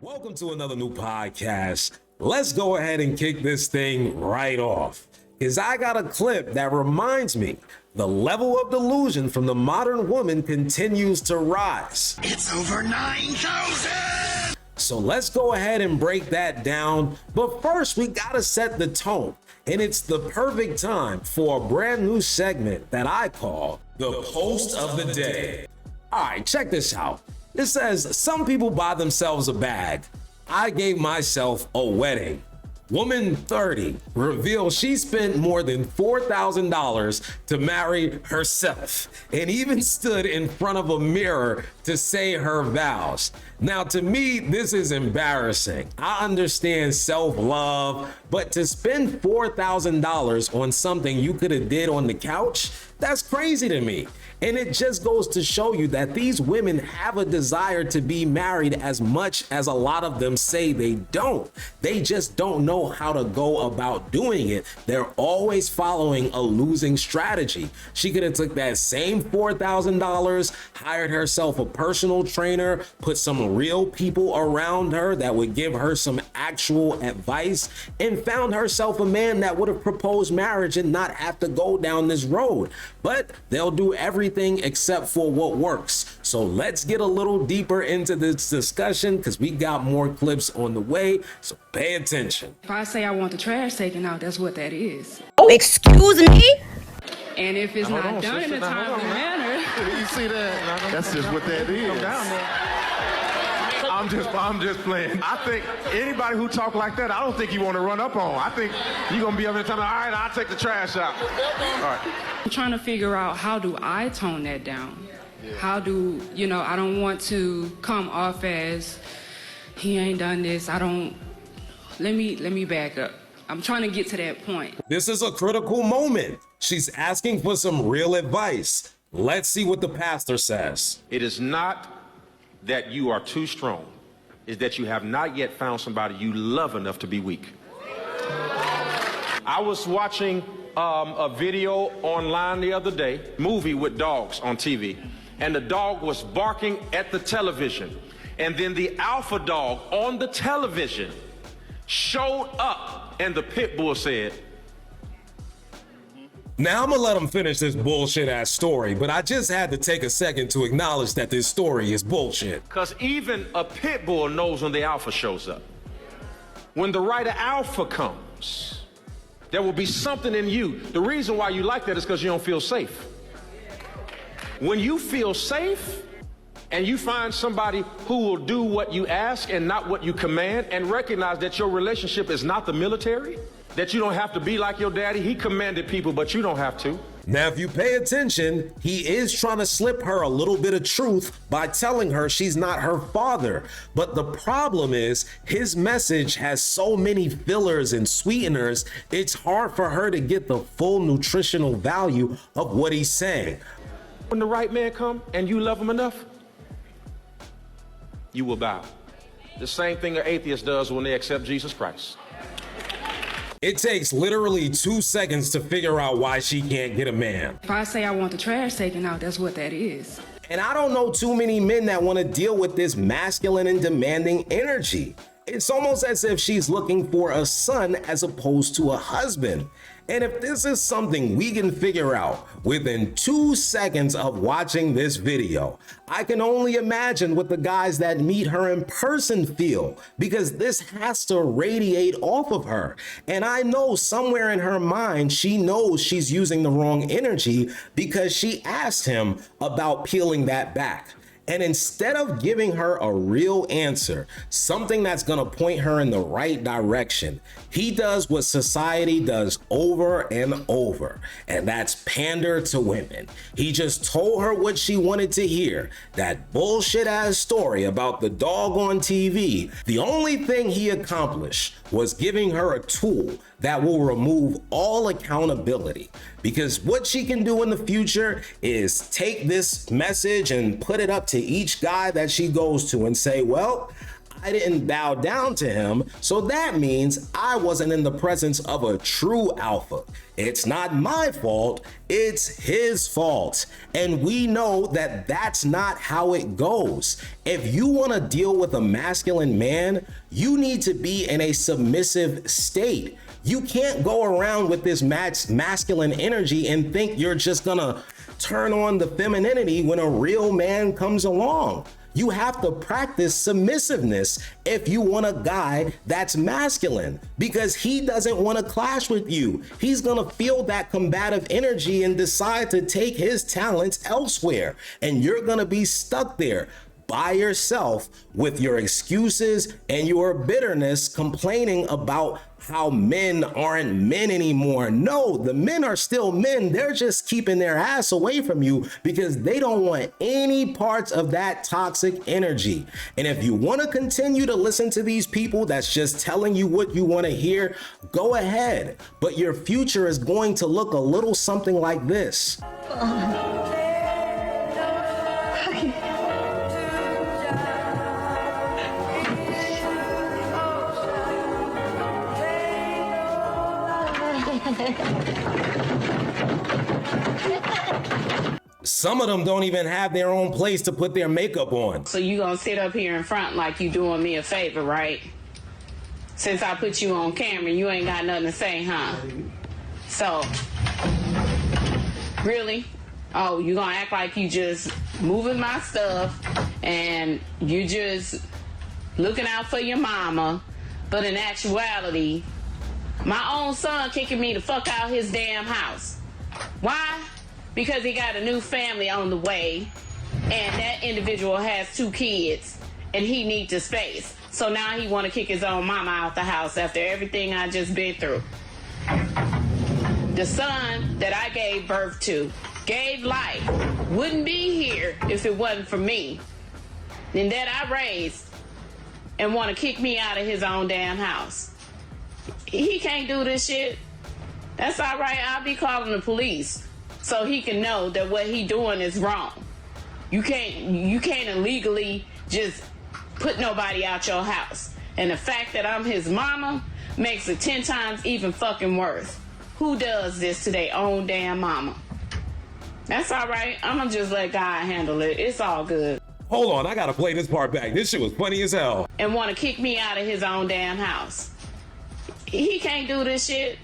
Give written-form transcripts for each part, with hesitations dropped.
Welcome to another new podcast. Let's go ahead and kick this thing right off, because I got a clip that reminds me the level of delusion from the modern woman continues to rise. It's over 9,000! So let's go ahead and break that down. But first, we gotta set the tone. And it's the perfect time for a brand new segment that I call the Post of the Day. All right, check this out. It says, some people buy themselves a bag. I gave myself a wedding. Woman 30 reveals she spent more than $4,000 to marry herself and even stood in front of a mirror to say her vows. Now, to me, this is embarrassing. I understand self-love, but to spend $4,000 on something you could have did on the couch, that's crazy to me. And it just goes to show you that these women have a desire to be married as much as a lot of them say they don't. They just don't know how to go about doing it. They're always following a losing strategy. She could have took that same $4,000, hired herself a personal trainer, put some real people around her that would give her some actual advice, and found herself a man that would have proposed marriage and not have to go down this road. But they'll do everything except for what works. So let's get a little deeper into this discussion because we got more clips on the way, so pay attention. If I say I want the trash taken out, that's what that is. Oh, excuse me? And if it's not done in a timely manner, You see that? That's just what that is. I'm just playing. I think anybody who talk like that, I don't think you want to run up on. I think you're going to be up there telling, all right, I'll take the trash out. All right. I'm trying to figure out, how do I tone that down? How do, I don't want to come off as, he ain't done this. Let me back up. I'm trying to get to that point. This is a critical moment. She's asking for some real advice. Let's see what the pastor says. It is not that you are too strong. It's that you have not yet found somebody you love enough to be weak. I was watching a video online the other day, movie with dogs on TV, and the dog was barking at the television. And then the alpha dog on the television showed up, and the pit bull said, Now I'm gonna let him finish this bullshit ass story, but I just had to take a second to acknowledge that this story is bullshit. because even a pit bull knows when the alpha shows up. When the right alpha comes, there will be something in you. The reason why you like that is because you don't feel safe. When you feel safe and you find somebody who will do what you ask and not what you command, and recognize that your relationship is not the military, that you don't have to be like your daddy. He commanded people, but you don't have to. Now, if you pay attention, he is trying to slip her a little bit of truth by telling her she's not her father. But the problem is his message has so many fillers and sweeteners, it's hard for her to get the full nutritional value of what he's saying. When the right man come and you love him enough, you will bow. The same thing an atheist does when they accept Jesus Christ. It takes literally 2 seconds to figure out why she can't get a man. if I say I want the trash taken out, that's what that is. And I don't know too many men that want to deal with this masculine and demanding energy. It's almost as if she's looking for a son as opposed to a husband. And if this is something we can figure out within 2 seconds of watching this video, I can only imagine what the guys that meet her in person feel, because this has to radiate off of her. And I know somewhere in her mind, she knows she's using the wrong energy because she asked him about peeling that back. And instead of giving her a real answer, something that's gonna point her in the right direction, he does what society does over and over, and that's pander to women. He just told her what she wanted to hear, that bullshit ass story about the dog on TV. The only thing he accomplished was giving her a tool that will remove all accountability. Because what she can do in the future is take this message and put it up to each guy that she goes to and say, well, I didn't bow down to him, so that means I wasn't in the presence of a true alpha. It's not my fault, it's his fault. And we know that that's not how it goes. If you want to deal with a masculine man, you need to be in a submissive state. You can't go around with this masculine energy and think you're just gonna turn on the femininity when a real man comes along. You have to practice submissiveness if you want a guy that's masculine, because he doesn't want to clash with you. He's going to feel that combative energy and decide to take his talents elsewhere, and you're going to be stuck there by yourself with your excuses and your bitterness, complaining about how men aren't men anymore. No, the men are still men. They're just keeping their ass away from you because they don't want any parts of that toxic energy. And if you want to continue to listen to these people that's just telling you what you want to hear, go ahead. But your future is going to look a little something like this. Some of them don't even have their own place to put their makeup on. So you gonna sit up here in front like you doing me a favor, right? Since I put you on camera, you ain't got nothing to say, huh? So, really? Oh, you gonna act like you just moving my stuff and you just looking out for your mama, but in actuality, my own son kicking me the fuck out his damn house. Why? Because he got a new family on the way, and that individual has 2 kids, and he needs the space. So now he want to kick his own mama out the house after everything I just been through. The son that I gave birth to, gave life, wouldn't be here if it wasn't for me, and that I raised, and want to kick me out of his own damn house. He can't do this shit. That's all right. I'll be calling the police so he can know that what he doing is wrong. You can't illegally just put nobody out your house. And the fact that I'm his mama makes it 10 times even fucking worse. Who does this to their own damn mama? That's all right. I'm gonna just let God handle it. It's all good. Hold on, I gotta play this part back. This shit was funny as hell. And want to kick me out of his own damn house. He can't do this shit.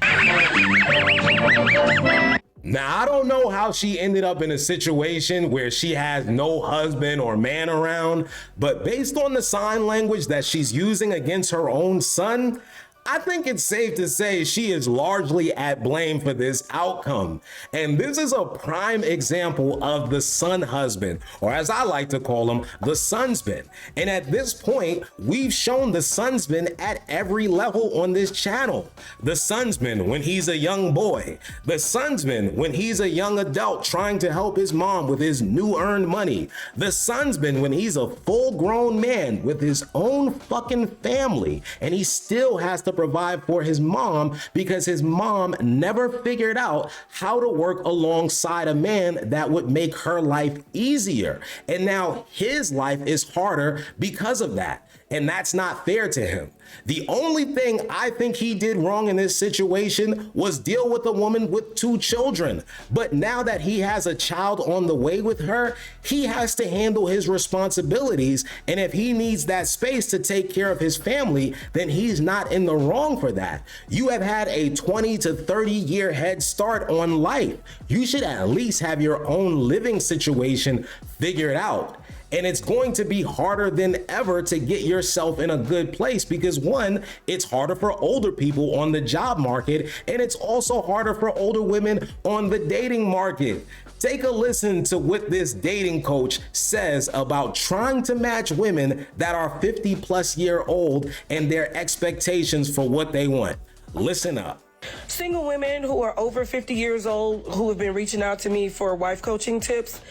Now, I don't know how she ended up in a situation where she has no husband or man around, but based on the sign language that she's using against her own son, I think it's safe to say she is largely at blame for this outcome. And this is a prime example of the son husband, or as I like to call him, the sonsman. And at this point, we've shown the sonsman at every level on this channel. The sonsman when he's a young boy, the sonsman when he's a young adult trying to help his mom with his new earned money, the sonsman when he's a full-grown man with his own fucking family, and he still has to provide for his mom because his mom never figured out how to work alongside a man that would make her life easier. And now his life is harder because of that. And that's not fair to him. The only thing I think he did wrong in this situation was deal with a woman with 2 children. But now that he has a child on the way with her, he has to handle his responsibilities. And if he needs that space to take care of his family, then he's not in the wrong for that. You have had a 20 to 30 year head start on life. You should at least have your own living situation figured out. And it's going to be harder than ever to get yourself in a good place because, one, it's harder for older people on the job market, and it's also harder for older women on the dating market. Take a listen to what this dating coach says about trying to match women that are 50+ year old and their expectations for what they want. Listen up. Single women who are over 50 years old who have been reaching out to me for wife coaching tips,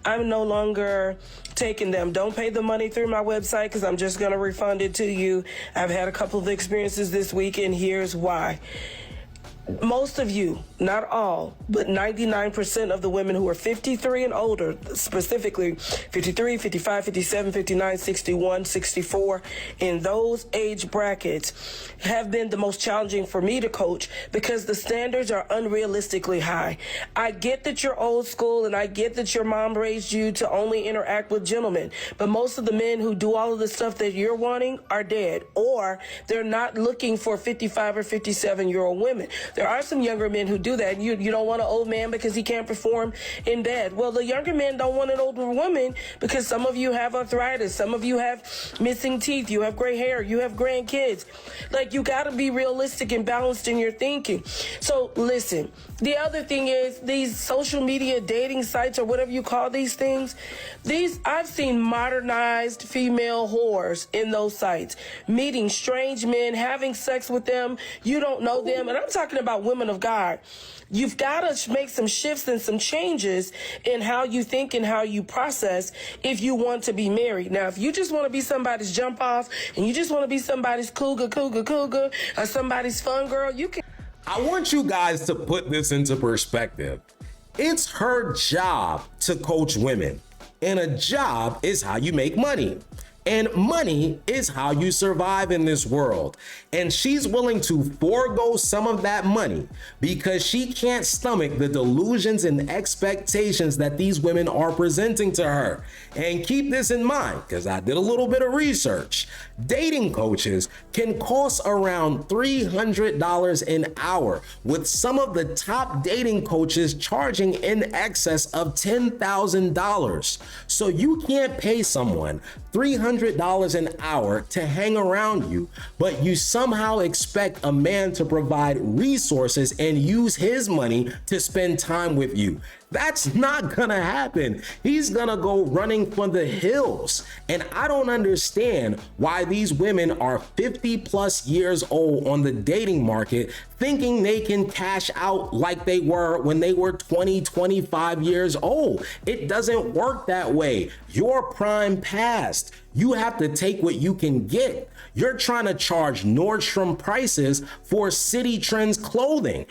I'm no longer taking them. Don't pay the money through my website because I'm just going to refund it to you. I've had a couple of experiences this week, and here's why. Most of you not all, but 99% of the women who are 53 and older, specifically 53, 55, 57, 59, 61, 64, in those age brackets have been the most challenging for me to coach because the standards are unrealistically high. I get that you're old school and I get that your mom raised you to only interact with gentlemen, but most of the men who do all of the stuff that you're wanting are dead, or they're not looking for 55 or 57-year-old women. There are some younger men who do that. You don't want an old man because he can't perform in bed. Well, the younger men don't want an older woman because some of you have arthritis, some of you have missing teeth, you have gray hair, you have grandkids. Like, you got to be realistic and balanced in your thinking. So listen, the other thing is these social media dating sites or whatever you call these things, I've seen modernized female whores in those sites, meeting strange men, having sex with them. You don't know them. And I'm talking about women of God. You've got to make some shifts and some changes in how you think and how you process if you want to be married. Now, if you just want to be somebody's jump off and you just want to be somebody's cougar, or somebody's fun girl, you can. I want you guys to put this into perspective. It's her job to coach women, and a job is how you make money. And money is how you survive in this world. And she's willing to forego some of that money because she can't stomach the delusions and expectations that these women are presenting to her. And keep this in mind, because I did a little bit of research. Dating coaches can cost around $300 an hour, with some of the top dating coaches charging in excess of $10,000. So you can't pay someone $300 an hour to hang around you, but you somehow expect a man to provide resources and use his money to spend time with you. That's not gonna happen. He's gonna go running for the hills. And I don't understand why these women are 50 plus years old on the dating market thinking they can cash out like they were when they were 20, 25 years old. It doesn't work that way. Your prime passed. You have to take what you can get. You're trying to charge Nordstrom prices for City Trends clothing.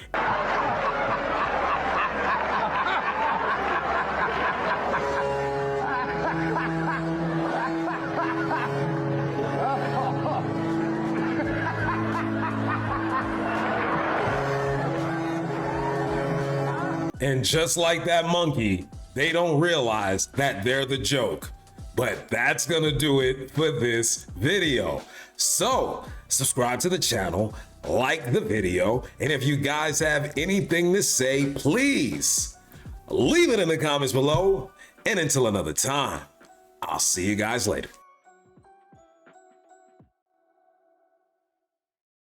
And just like that monkey, they don't realize that they're the joke. But that's gonna do it for this video. So subscribe to the channel, like the video, and if you guys have anything to say, please leave it in the comments below. And until another time, I'll see you guys later.